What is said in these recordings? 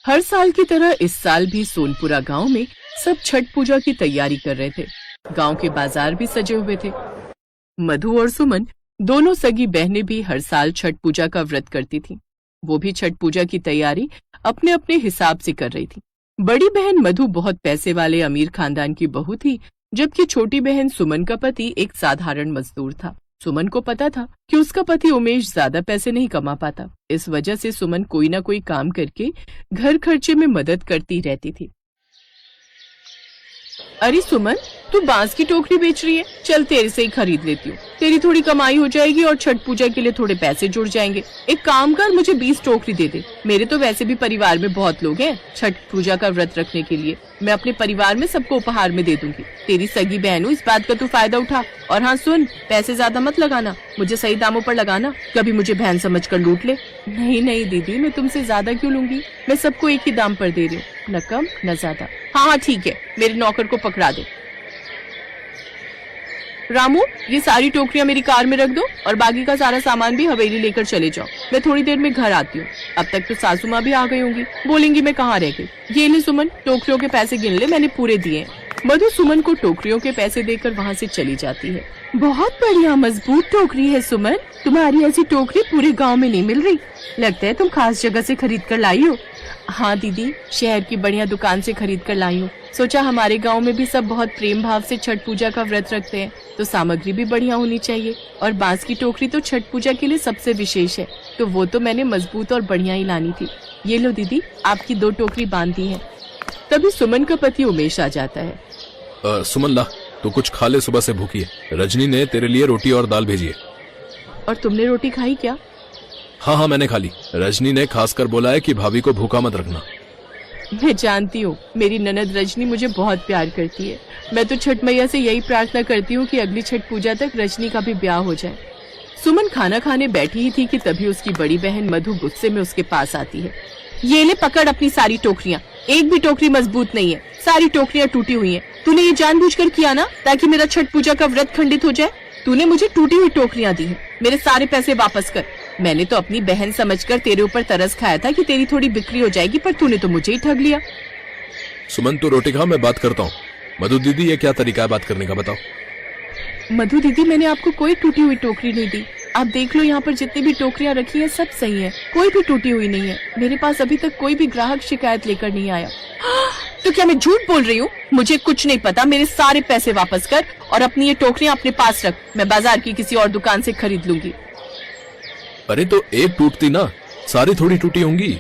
हर साल की तरह इस साल भी सोनपुरा गांव में सब छठ पूजा की तैयारी कर रहे थे। गांव के बाजार भी सजे हुए थे। मधु और सुमन दोनों सगी बहनें भी हर साल छठ पूजा का व्रत करती थीं। वो भी छठ पूजा की तैयारी अपने अपने हिसाब से कर रही थी। बड़ी बहन मधु बहुत पैसे वाले अमीर खानदान की बहू थी, जबकि छोटी बहन सुमन का पति एक साधारण मजदूर था। सुमन को पता था कि उसका पति उमेश ज्यादा पैसे नहीं कमा पाता। इस वजह से सुमन कोई ना कोई काम करके घर खर्चे में मदद करती रहती थी। अरे सुमन, तू बांस की टोकरी बेच रही है? चल तेरे से ही खरीद लेती हूँ। तेरी थोड़ी कमाई हो जाएगी और छठ पूजा के लिए थोड़े पैसे जुड़ जाएंगे। एक काम कर, मुझे 20 टोकरी दे दे। मेरे तो वैसे भी परिवार में बहुत लोग हैं छठ पूजा का व्रत रखने के लिए। मैं अपने परिवार में सबको उपहार में दे दूंगी। तेरी सगी बहन हूँ, इस बात का तू फायदा उठा। और हाँ सुन, पैसे ज्यादा मत लगाना, मुझे सही दामों पर लगाना, कभी मुझे बहन समझ कर लूट ले। नहीं नहीं दीदी, मैं तुमसे ज्यादा क्यों लूंगी? मैं सबको एक ही दाम पर दे रही हूँ, न कम न ज्यादा। हाँ ठीक है, मेरे नौकर को पकड़ा दे। रामू, ये सारी टोकरियां मेरी कार में रख दो और बाकी का सारा सामान भी हवेली लेकर चले जाओ। मैं थोड़ी देर में घर आती हूँ। अब तक तो सासू माँ भी आ गई होंगी, बोलेंगी मैं कहाँ रह गई। ये ले सुमन, टोकरियों के पैसे गिन ले, मैंने पूरे दिए। मधु सुमन को टोकरियों के पैसे देकर वहाँ से चली जाती है। बहुत बढ़िया मजबूत टोकरी है सुमन, तुम्हारी ऐसी टोकरी पूरे गाँव में नहीं मिल रही। लगता है तुम खास जगह से खरीद कर लाई हो। हाँ दीदी, शहर की बढ़िया दुकान से खरीद कर लाई हूँ। सोचा हमारे गांव में भी सब बहुत प्रेम भाव से छठ पूजा का व्रत रखते हैं, तो सामग्री भी बढ़िया होनी चाहिए। और बांस की टोकरी तो छठ पूजा के लिए सबसे विशेष है, तो वो तो मैंने मजबूत और बढ़िया ही लानी थी। ये लो दीदी, आपकी 2 टोकरी बांध दी है। तभी सुमन का पति उमेश आ जाता है। सुमन ला, तू कुछ खा ले, सुबह से भूखी है। रजनी ने तेरे लिए रोटी और दाल भेजी है। और तुमने रोटी खाई क्या? हाँ मैंने खा ली। रजनी ने खासकर बोला है कि भाभी को भूखा मत रखना। मैं जानती हूँ, मेरी ननद रजनी मुझे बहुत प्यार करती है। मैं तो छठ मैया से यही प्रार्थना करती हूँ कि अगली छठ पूजा तक रजनी का भी ब्याह हो जाए। सुमन खाना खाने बैठी ही थी कि तभी उसकी बड़ी बहन मधु गुस्से में उसके पास आती है। ये ले पकड़ अपनी सारी टोकरियाँ, एक भी टोकरी मजबूत नहीं है, सारी टोकरियाँ टूटी हुई है। तूने ये जानबूझकर किया ना, ताकि मेरा छठ पूजा का व्रत खंडित हो जाए। तूने मुझे टूटी हुई टोकरियाँ दी हैं, मेरे सारे पैसे वापस कर। मैंने तो अपनी बहन समझकर तेरे ऊपर तरस खाया था कि तेरी थोड़ी बिक्री हो जाएगी, पर तूने तो मुझे ही ठग लिया। सुमन तू रोटी खा, मैं बात करता हूँ। मधु दीदी, ये क्या तरीका है बात करने का, बताओ। मधु दीदी, मैंने आपको कोई टूटी हुई टोकरी नहीं दी। आप देख लो, यहाँ पर जितनी भी टोकरियाँ रखी हैं सब सही है, कोई भी टूटी हुई नहीं है। मेरे पास अभी तक कोई भी ग्राहक शिकायत लेकर नहीं आया। तो क्या मैं झूठ बोल रही हूँ? मुझे कुछ नहीं पता, मेरे सारे पैसे वापस कर और अपनी ये टोकरियाँ अपने पास रख। मैं बाजार की किसी और दुकान से खरीद लूंगी। अरे तो एक टूटती ना, सारी थोड़ी टूटी होंगी।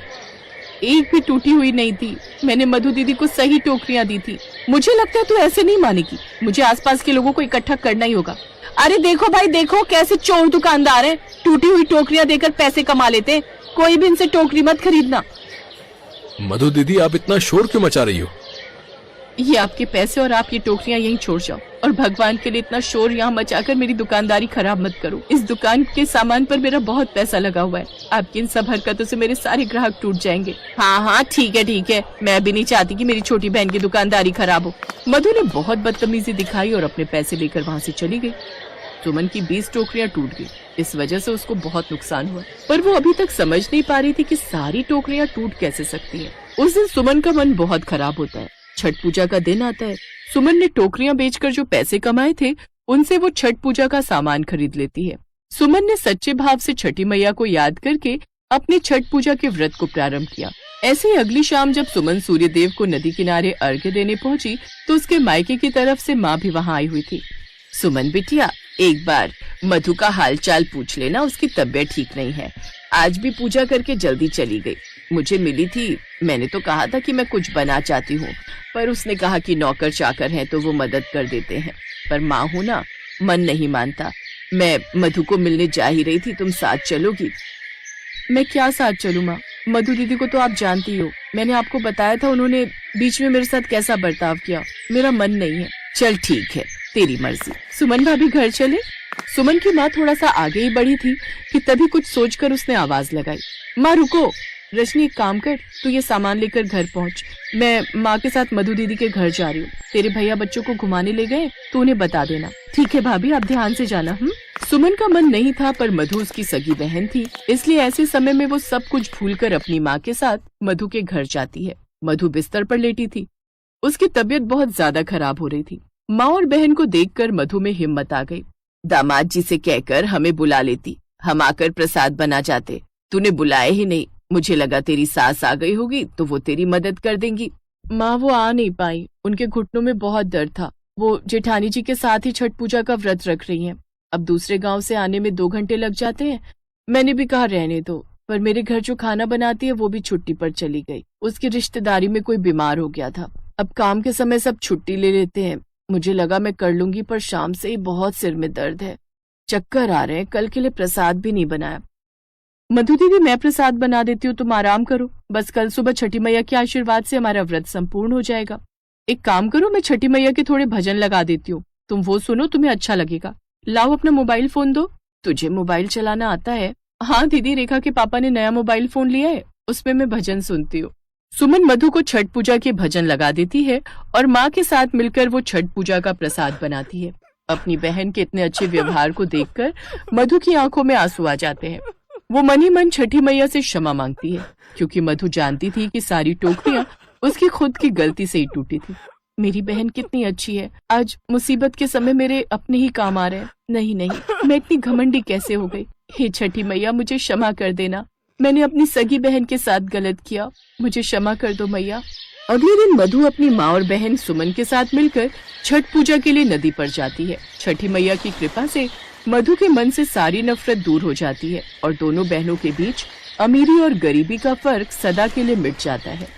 एक भी टूटी हुई नहीं थी, मैंने मधु दीदी को सही टोकरियां दी थी। मुझे लगता है तू ऐसे नहीं मानेगी, मुझे आसपास के लोगों को इकट्ठा करना ही होगा। अरे देखो भाई देखो, कैसे चोर दुकानदार हैं, टूटी हुई टोकरियां देकर पैसे कमा लेते हैं। कोई भी इनसे टोकरी मत खरीदना। मधु दीदी, आप इतना शोर क्यों मचा रही हो? ये आपके पैसे और आप ये टोकरियां यहीं छोड़ जाओ, और भगवान के लिए इतना शोर यहाँ मचाकर मेरी दुकानदारी खराब मत करो। इस दुकान के सामान पर मेरा बहुत पैसा लगा हुआ है। आपकी इन सब हरकतों से मेरे सारे ग्राहक टूट जाएंगे। हाँ ठीक है, मैं भी नहीं चाहती कि मेरी छोटी बहन की दुकानदारी खराब हो। मधु ने बहुत बदतमीजी दिखाई और अपने पैसे लेकर वहाँ से चली गई। सुमन की 20 टोकरियां टूट गई, इस वजह से उसको बहुत नुकसान हुआ, पर वो अभी तक समझ नहीं पा रही थी कि सारी टोकरियां टूट कैसे सकती हैं। उस दिन सुमन का मन बहुत खराब होता है। छठ पूजा का दिन आता है। सुमन ने टोकरियां बेचकर जो पैसे कमाए थे, उनसे वो छठ पूजा का सामान खरीद लेती है। सुमन ने सच्चे भाव से छठी मैया को याद करके अपने छठ पूजा के व्रत को प्रारंभ किया। ऐसे ही अगली शाम जब सुमन सूर्य देव को नदी किनारे अर्घ्य देने पहुंची, तो उसके मायके की तरफ से माँ भी वहाँ आई हुई थी। सुमन बिटिया, एक बार मधु का हालचाल पूछ लेना, उसकी तबीयत ठीक नहीं है। आज भी पूजा करके जल्दी चली गई। मुझे मिली थी, मैंने तो कहा था कि मैं कुछ बना चाहती हूँ, पर उसने कहा कि नौकर चाकर हैं तो वो मदद कर देते हैं, पर माँ हूँ ना, मन नहीं मानता। मैं मधु को मिलने जा ही रही थी, तुम साथ चलोगी? मैं क्या साथ चलूँ माँ? मधु दीदी को तो आप जानती हो, मैंने आपको बताया था उन्होंने बीच में मेरे साथ कैसा बर्ताव किया। मेरा मन नहीं है। चल ठीक है, तेरी मर्जी। सुमन भाभी घर चले। सुमन की माँ थोड़ा सा आगे ही बढ़ी थी कि तभी कुछ सोचकर उसने आवाज लगाई। माँ रुको, रजनी एक काम कर, तू ये सामान लेकर घर पहुँच। मैं माँ के साथ मधु दीदी के घर जा रही हूँ। तेरे भैया बच्चों को घुमाने ले गए तो उन्हें बता देना। ठीक है भाभी, आप ध्यान से जाना। सुमन का मन नहीं था, पर मधु उसकी सगी बहन थी, इसलिए ऐसे समय में वो सब कुछ भूलकर अपनी माँ के साथ मधु के घर जाती है। मधु बिस्तर पर लेटी थी। उसकी तबीयत बहुत ज्यादा खराब हो रही थी। माँ और बहन को देखकर मधु में हिम्मत आ गई। दामाद जी से कहकर हमें बुला लेती, हम आकर प्रसाद बना जाते। तूने बुलाया ही नहीं, मुझे लगा तेरी सास आ गई होगी तो वो तेरी मदद कर देंगी। माँ वो आ नहीं पाई, उनके घुटनों में बहुत दर्द था। वो जेठानी जी के साथ ही छठ पूजा का व्रत रख रही हैं। अब दूसरे गांव से आने में 2 घंटे लग जाते हैं। मैंने भी कहा रहने दो, पर मेरे घर जो खाना बनाती है वो भी छुट्टी पर चली गई। उसकी रिश्तेदारी में कोई बीमार हो गया था। अब काम के समय सब छुट्टी ले लेते हैं। मुझे लगा मैं कर लूंगी, पर शाम से ही बहुत सिर में दर्द है, चक्कर आ रहे हैं। कल के लिए प्रसाद भी नहीं बनाया। मधु दीदी मैं प्रसाद बना देती हूँ, तुम आराम करो। बस कल सुबह छठी मैया के आशीर्वाद से हमारा व्रत संपूर्ण हो जाएगा। एक काम करो, मैं छठी मैया के थोड़े भजन लगा देती हूँ, तुम वो सुनो, तुम्हें अच्छा लगेगा। लाओ अपना मोबाइल फोन दो। तुझे मोबाइल चलाना आता है? हाँ दीदी, रेखा के पापा ने नया मोबाइल फोन लिया है, उसमें मैं भजन सुनती हूँ। सुमन मधु को छठ पूजा के भजन लगा देती है और माँ के साथ मिलकर वो छठ पूजा का प्रसाद बनाती है। अपनी बहन के इतने अच्छे व्यवहार को देखकर मधु की आंखों में आंसू आ जाते हैं। वो मन ही मन छठी मैया से क्षमा मांगती है, क्योंकि मधु जानती थी कि सारी टोकरियां उसकी खुद की गलती से ही टूटी थी। मेरी बहन कितनी अच्छी है, आज मुसीबत के समय मेरे अपने ही काम आ रहे हैं। नहीं नहीं, मैं इतनी घमंडी कैसे हो गई। हे छठी मैया, मुझे क्षमा कर देना, मैंने अपनी सगी बहन के साथ गलत किया, मुझे क्षमा कर दो मैया। अगले दिन मधु अपनी माँ और बहन सुमन के साथ मिलकर छठ पूजा के लिए नदी पर जाती है। छठी मैया की कृपा से मधु के मन से सारी नफरत दूर हो जाती है और दोनों बहनों के बीच अमीरी और गरीबी का फर्क सदा के लिए मिट जाता है।